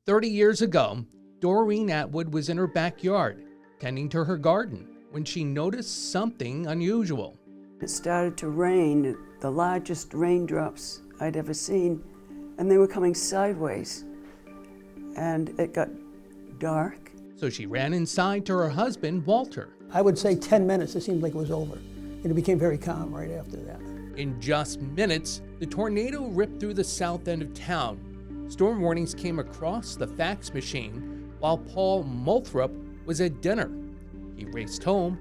30 years ago, Doreen Atwood was in her backyard, tending to her garden, when she noticed something unusual. It started to rain, the largest raindrops I'd ever seen, and they were coming sideways. And it got dark. So she ran inside to her husband, Walter. I would say 10 minutes, it seemed like it was over. And it became very calm right after that. In just minutes, the tornado ripped through the south end of town. Storm warnings came across the fax machine while Paul Moulthrop was at dinner. He raced home,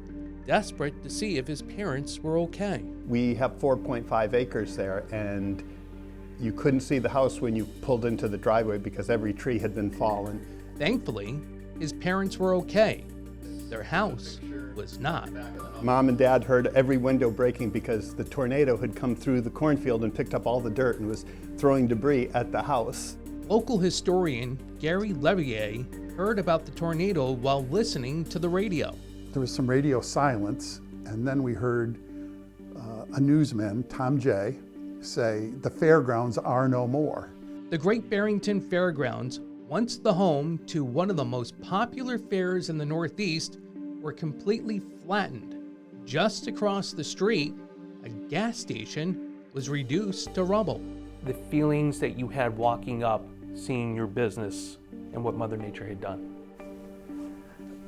desperate to see if his parents were okay. We have 4.5 acres there, and you couldn't see the house when you pulled into the driveway because every tree had been fallen. Thankfully, his parents were okay. Their house was not. Mom and Dad heard every window breaking because the tornado had come through the cornfield and picked up all the dirt and was throwing debris at the house. Local historian Gary Levier heard about the tornado while listening to the radio. There was some radio silence, and then we heard a newsman, Tom Jay, say, "The fairgrounds are no more." The Great Barrington Fairgrounds, once the home to one of the most popular fairs in the Northeast, were completely flattened. Just across the street, a gas station was reduced to rubble. The feelings that you had walking up, seeing your business and what Mother Nature had done.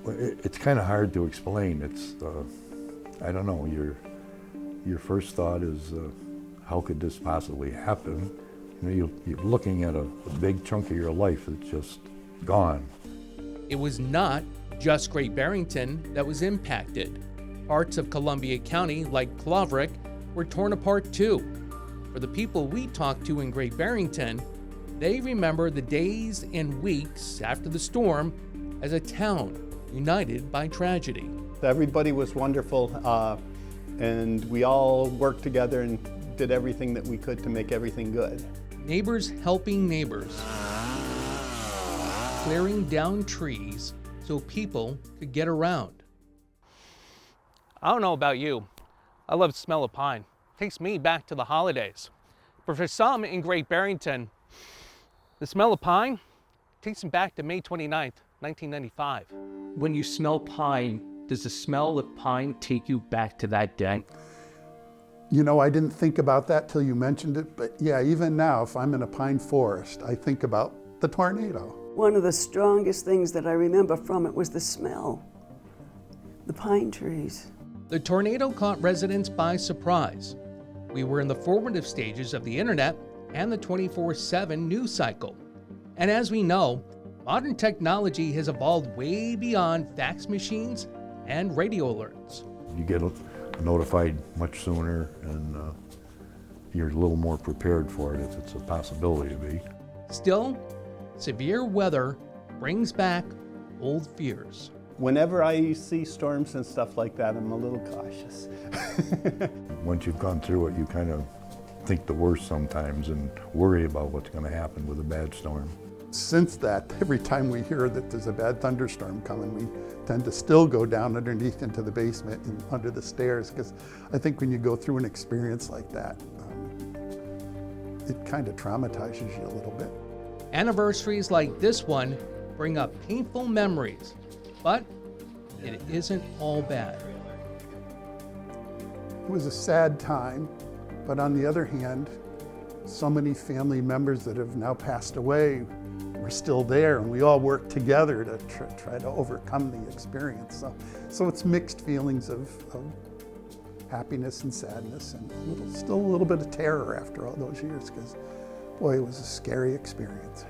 Well, it's kind of hard to explain. It's, I don't know, your first thought is, how could this possibly happen? You know, you're looking at a big chunk of your life that's just gone. It was not just Great Barrington that was impacted. Parts of Columbia County, like Cloverick, were torn apart too. For the people we talked to in Great Barrington, they remember the days and weeks after the storm as a town united by tragedy. Everybody was wonderful, and we all worked together and did everything that we could to make everything good. Neighbors helping neighbors, clearing down trees so people could get around. I don't know about you, I love the smell of pine. It takes me back to the holidays. But for some in Great Barrington, the smell of pine takes them back to May 29th, 1995. When you smell pine, does the smell of pine take you back to that day? You know, I didn't think about that till you mentioned it, but yeah, even now, if I'm in a pine forest, I think about the tornado. One of the strongest things that I remember from it was the smell, the pine trees. The tornado caught residents by surprise. We were in the formative stages of the internet and the 24/7 news cycle. And as we know, modern technology has evolved way beyond fax machines and radio alerts. You get notified much sooner, and you're a little more prepared for it if it's a possibility to be. Still, severe weather brings back old fears. Whenever I see storms and stuff like that, I'm a little cautious. Once you've gone through it, you kind of think the worst sometimes and worry about what's going to happen with a bad storm. Since that, every time we hear that there's a bad thunderstorm coming, we tend to still go down underneath into the basement and under the stairs, because I think when you go through an experience like that, it kind of traumatizes you a little bit. Anniversaries like this one bring up painful memories, but it isn't all bad. It was a sad time, but on the other hand, so many family members that have now passed away were still there, and we all worked together to try to overcome the experience. So it's mixed feelings of happiness and sadness, and still a little bit of terror after all those years, because boy, it was a scary experience.